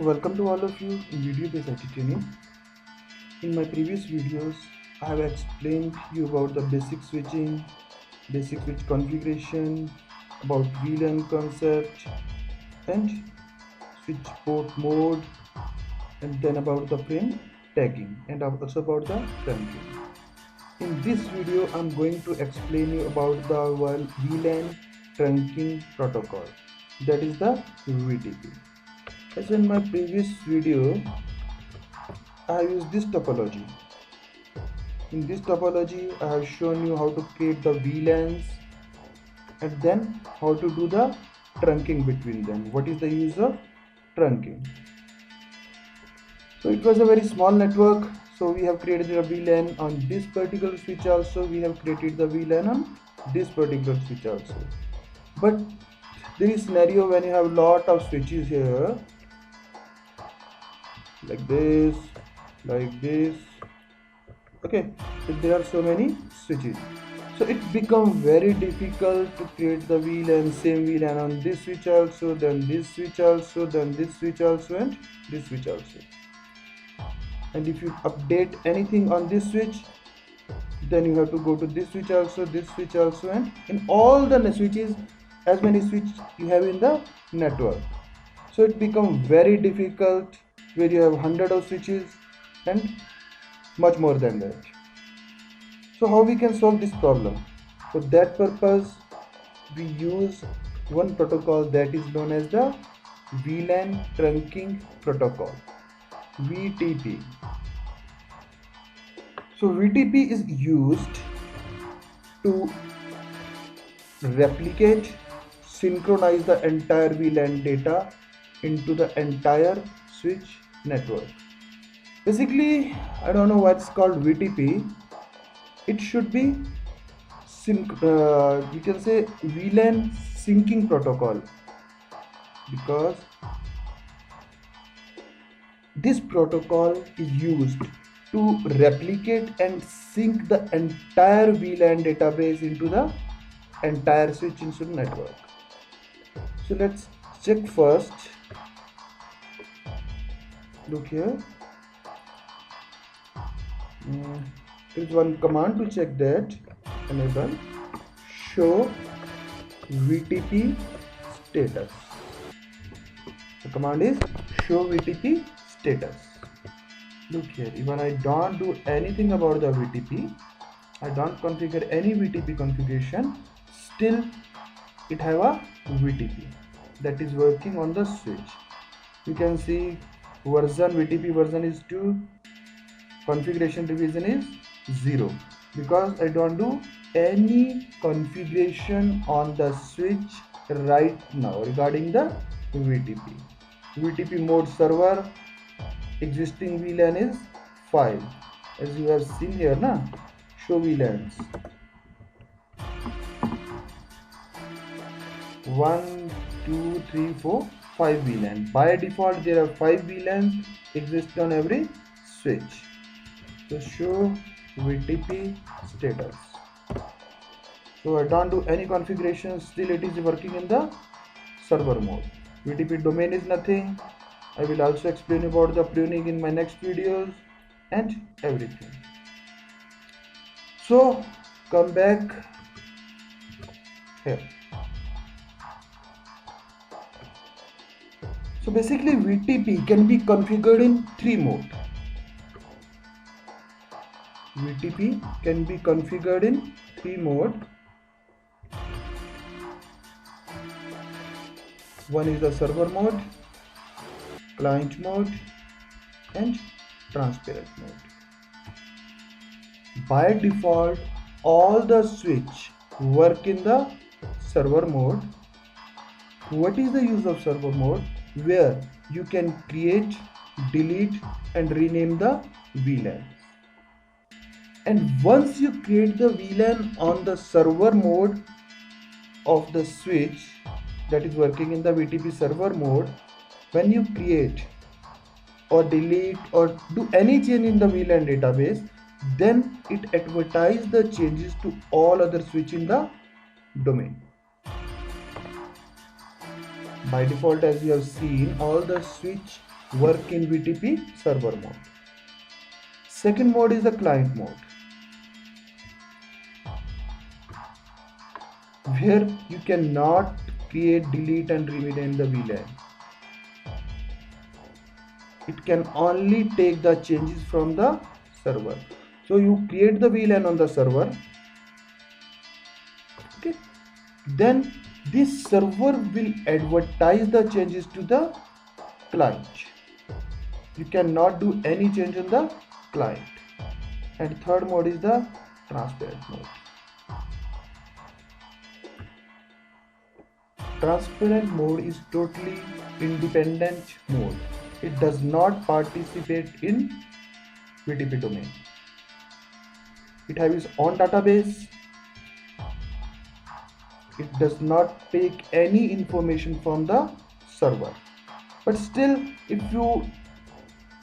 So welcome to all of you in video-based IT training. In my previous videos, I have explained you about the basic switching, basic switch configuration, about VLAN concept and switch port mode, and then about the frame tagging and also about the trunking. In this video, I'm going to explain you about the VLAN Trunking Protocol, that is the VTP. As in my previous video, I have used this topology. In this topology, I have shown you how to create the VLANs and then how to do the trunking between them. What is the use of trunking? So it was a very small network. So we have created a VLAN on this particular switch also. We have created the VLAN on this particular switch also. But there is scenario when you have lot of switches here, like this, okay, so there are so many switches, so it becomes very difficult to create the VLAN, same VLAN on this switch also, then this switch also, then this switch also, and this switch also. And if you update anything on this switch, then you have to go to this switch also, and in all the switches, as many switches you have in the network. So it becomes very difficult where you have hundreds of switches and much more than that. So how we can solve this problem? For that purpose, we use one protocol that is known as the Vlan Trunking Protocol, VTP. So VTP is used to replicate, synchronize the entire VLAN data into the entire switch network. Basically, I don't know what's called VTP. It should be you can say VLAN syncing protocol, because this protocol is used to replicate and sync the entire VLAN database into the entire switch network. So let's check first. Look here. There is one command to check that. Enable show VTP status. The command is show VTP status. Look here, even I don't do anything about the VTP, I don't configure any VTP configuration, still it have a VTP that is working on the switch. You can see VTP version is 2, configuration revision is 0, because I don't do any configuration on the switch right now regarding the VTP. VTP mode server, existing VLAN is 5, as you have seen here na, show VLANs 1 2 3 4 5 VLAN. By default there are 5 VLANs exist on every switch. So show VTP status. So I don't do any configuration, still it is working in the server mode. VTP domain is nothing. I will also explain about the pruning in my next videos and everything. So come back here. So basically VTP can be configured in 3 modes. VTP can be configured in 3 modes. One is the server mode, client mode, and transparent mode. By default, all the switch work in the server mode. What is the use of server mode? Where you can create, delete, and rename the VLANs. And once you create the VLAN on the server mode of the switch that is working in the VTP server mode, when you create or delete or do any change in the VLAN database, then it advertises the changes to all other switch in the domain. By default, as you have seen, all the switch work in VTP server mode. Second mode is the client mode, where you cannot create, delete and rename the VLAN. It can only take the changes from the server. So you create the VLAN on the server, okay, then this server will advertise the changes to the client. You cannot do any change on the client. And third mode is the transparent mode. Transparent mode is totally independent mode. It does not participate in VTP domain. It has its own database. It does not take any information from the server. But still, if you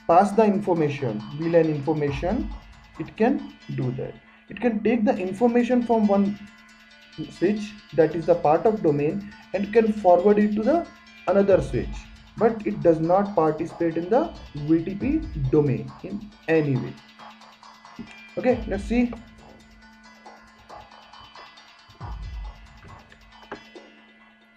pass the information, VLAN information, it can do that. It can take the information from one switch that is the part of domain and can forward it to the another switch, but it does not participate in the VTP domain in any way. Okay, let's see.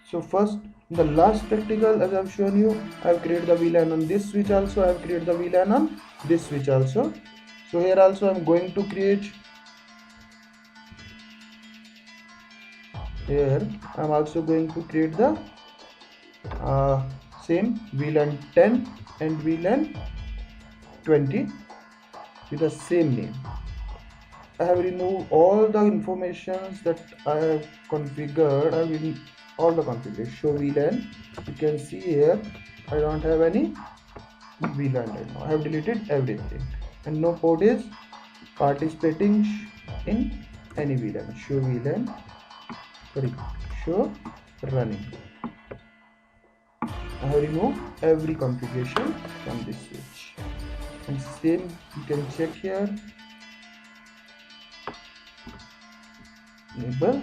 So first, in the last practical, as I have shown you, I have created the VLAN on this switch also. I have created the VLAN on this switch also. So here also I am going to create. Here I am also going to create the same VLAN 10 and VLAN 20 with the same name. I have removed all the informations that I have configured. I will all the configuration. Show VLAN. You can see here I don't have any VLAN right now. I have deleted everything, and no port is participating in any VLAN. Show VLAN. Sorry, show running. I have removed every configuration from this switch. And same you can check here. Enable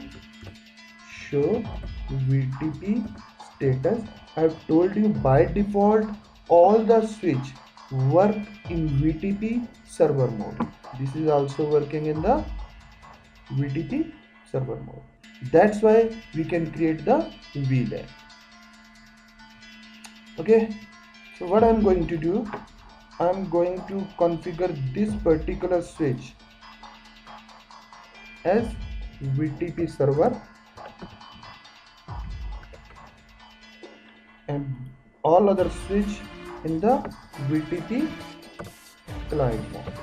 show VTP status. I have told you by default all the switch work in VTP server mode. This is also working in the VTP server mode. That's why we can create the VLAN. Okay, so what I'm going to do, I'm going to configure this particular switch as VTP server and all other switch in the VTP client mode.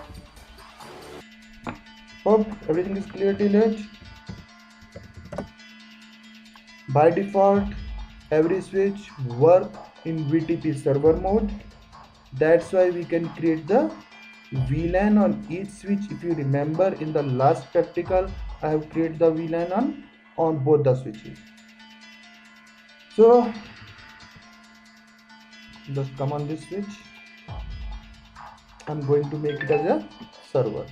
Hope everything is clear till it. By default, every switch work in VTP server mode. That's why we can create the VLAN on each switch. If you remember, in the last practical, I have created the VLAN on both the switches. So just come on this switch. I'm going to make it as a server.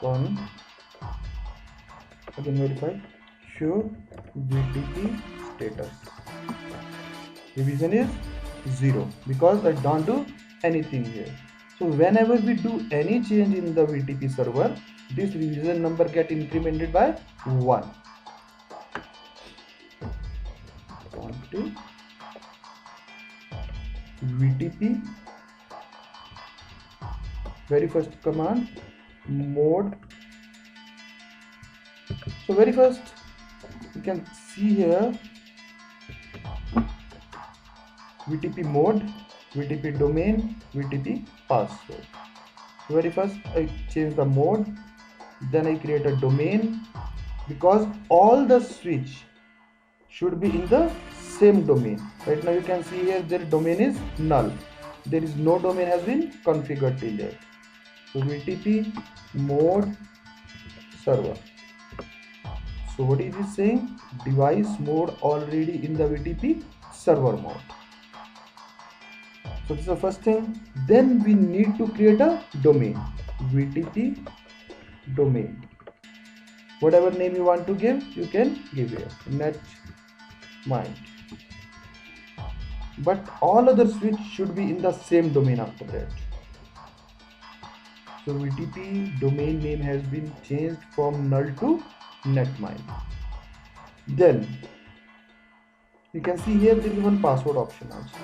On again verify show VTP status. Revision is 0 because I don't do anything here. So whenever we do any change in the VTP server, this revision number get incremented by 1. VTP very first command mode. So very first you can see here VTP mode, VTP domain, VTP password. So very first I change the mode, then I create a domain, because all the switch should be in the same domain. Right now you can see here their domain is null. There is no domain has been configured till there. So VTP mode server. So what is it saying? Device mode already in the VTP server mode. So this is the first thing. Then we need to create a domain. VTP domain. Whatever name you want to give, you can give here. Netmynd, but all other switch should be in the same domain after that. So VTP domain name has been changed from null to Netmynd. Then you can see here there is one password option also.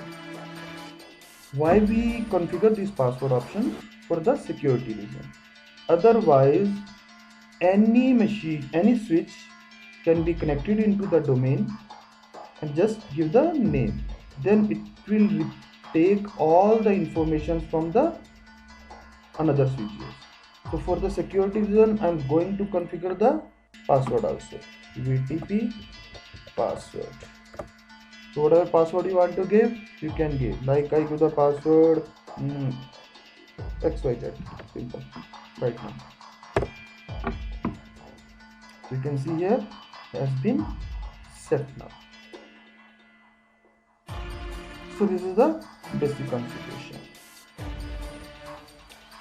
Why we configure this password option? For the security reason. Otherwise, any machine, any switch can be connected into the domain and just give the name. Then it will take all the information from the another switches. So for the security reason, I am going to configure the password also. VTP password. So whatever password you want to give, you can give. Like I give the password XYZ. Simple. Right now. So you can see here has been set now. So this is the basic configuration.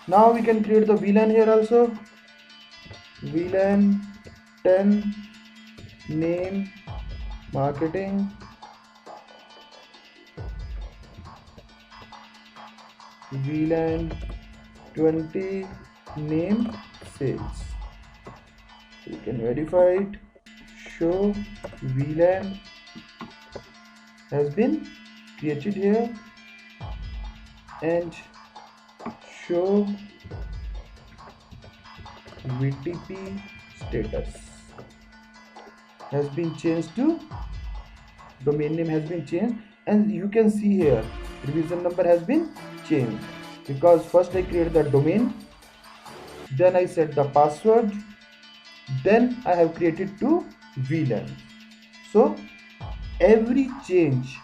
Now we can create the VLAN here also. VLAN 10 name marketing. VLAN 20 name sales. You can verify it. Show VLAN has been created here and show VTP status has been changed to domain name has been changed, and you can see here revision number has been changed because first I created the domain, then I set the password, then I have created two VLAN. So every change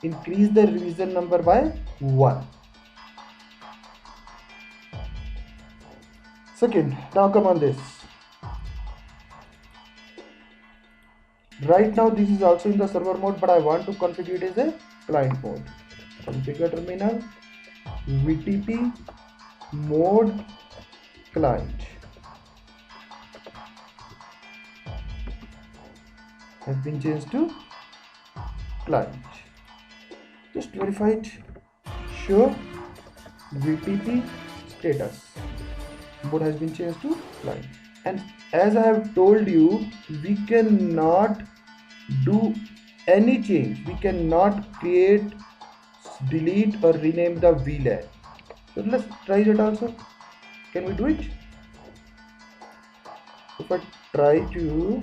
increase the revision number by 1. Second, now come on this. Right now this is also in the server mode, but I want to configure it as a client mode. Configure terminal VTP mode client has been changed to client. Just verify it. Show VTP status. Mode has been changed to client. And as I have told you, we cannot do any change. We cannot create, delete or rename the VLAN. So let's try that also. Can we do it? If I try to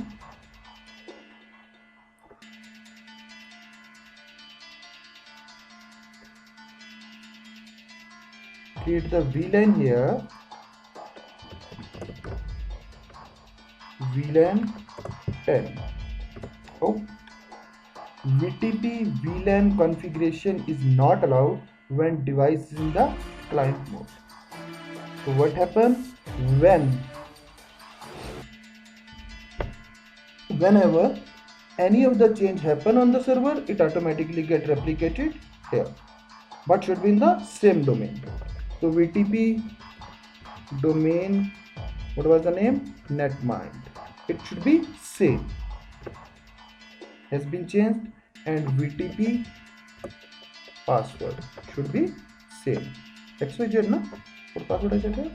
create the VLAN here, VLAN 10. Oh, VTP VLAN configuration is not allowed when device is in the client mode. So what happens whenever any of the change happen on the server, it automatically get replicated here, but should be in the same domain. So VTP domain, what was the name? Netmynd. It should be same. Has been changed, and VTP password should be same. XYZ na? What password I said here?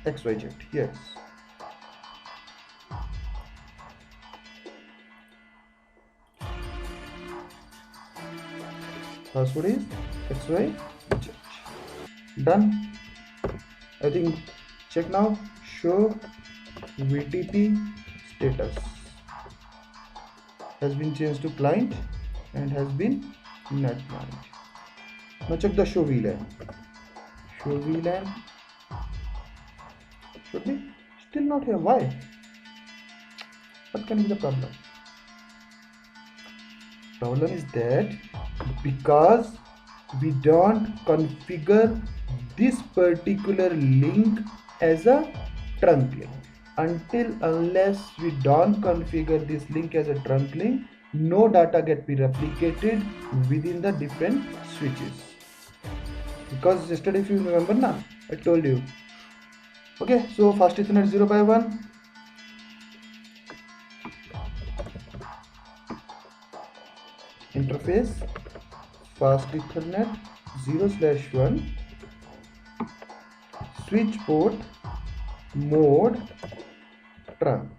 XYZ, yes. Password is XYZ. Done. I think check now. Show VTP status has been changed to client and has been Netmynd. Now check the show VLAN. Show VLAN should be still not here. Why? What can be the problem? Problem is that because we don't configure this particular link as a trunk link. Unless we don't configure this link as a trunk link, no data get be replicated within the different switches. Because yesterday, if you remember, I told you Okay, so fast Ethernet 0x1. Interface fast Ethernet 0/1. Switch port mode trunk.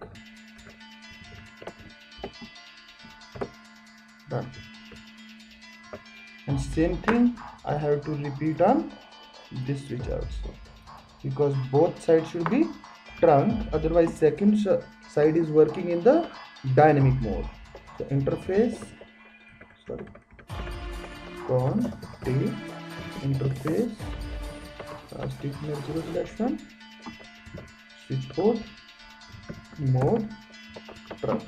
Done. And same thing I have to repeat on this switch also, because both sides should be trunk, otherwise second side is working in the dynamic mode. So interface const interface fast Ethernet 0/1 switch port mode trunk.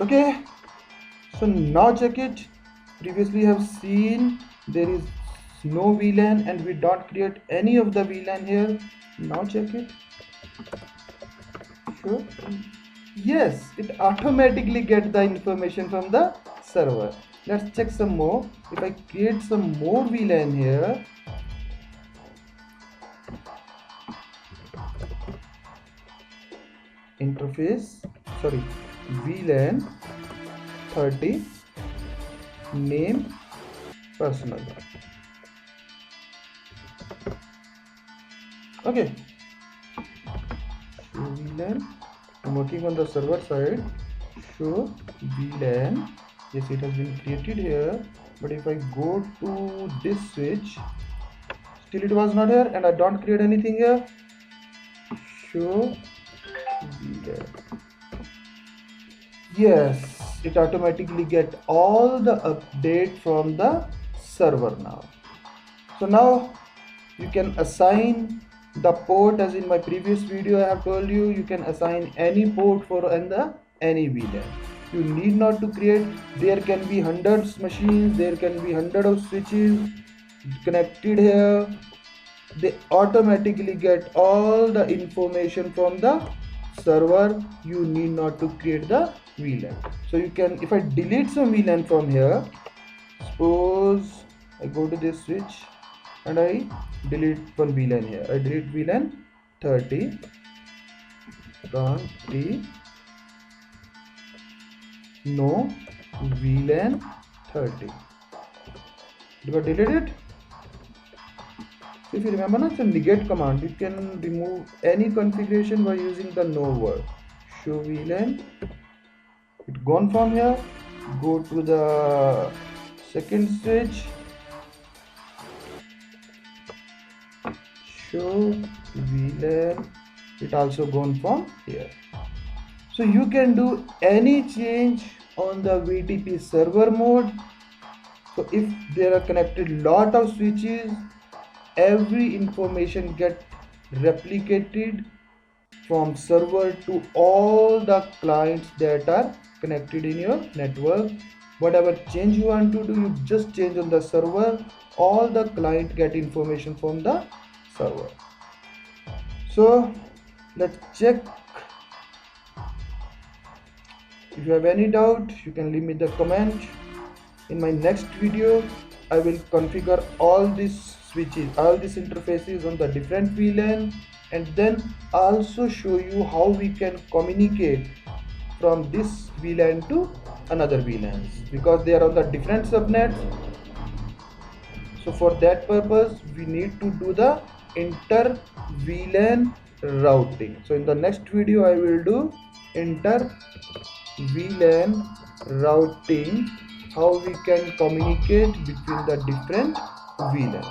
Okay, so now check it. Previously have seen there is no VLAN and we don't create any of the VLAN here. Now check it. Sure. Yes, it automatically gets the information from the server. Let's check some more. If I create some more VLAN here, interface, sorry, VLAN 30 name personal. Okay, show VLAN. I'm working on the server side. Show VLAN. Yes, it has been created here, but if I go to this switch, still it was not here, and I don't create anything here. Show VLAN. Yes, it automatically get all the update from the server now. So now you can assign the port, as in my previous video I have told you, you can assign any port for any VLAN. You need not to create. There can be hundreds machines, there can be hundred of switches connected here. They automatically get all the information from the server. You need not to create the VLAN. So you can, if I delete some VLAN from here, suppose I go to this switch and I delete one VLAN here. I delete VLAN 30 no VLAN 30. Do I delete it? If you remember, it's a negate command. You can remove any configuration by using the no word. Show VLAN. It gone from here. Go to the second switch. Show VLAN. It also gone from here. So you can do any change on the VTP server mode. So if there are connected lot of switches, every information get replicated from server to all the clients that are connected in your network. Whatever change you want to do, you just change on the server. All the client get information from the server. So let's check. If you have any doubt, you can leave me the comment. In my next video, I will configure all these switches, all these interfaces on the different VLAN, and then also show you how we can communicate from this VLAN to another VLANs, because they are on the different subnets. So for that purpose, we need to do the inter VLAN routing. So in the next video, I will do inter VLAN routing, how we can communicate between the different VLAN.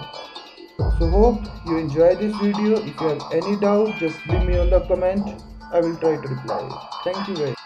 So hope you enjoy this video. If you have any doubt, just leave me on the comment. I will try to reply. Thank you guys.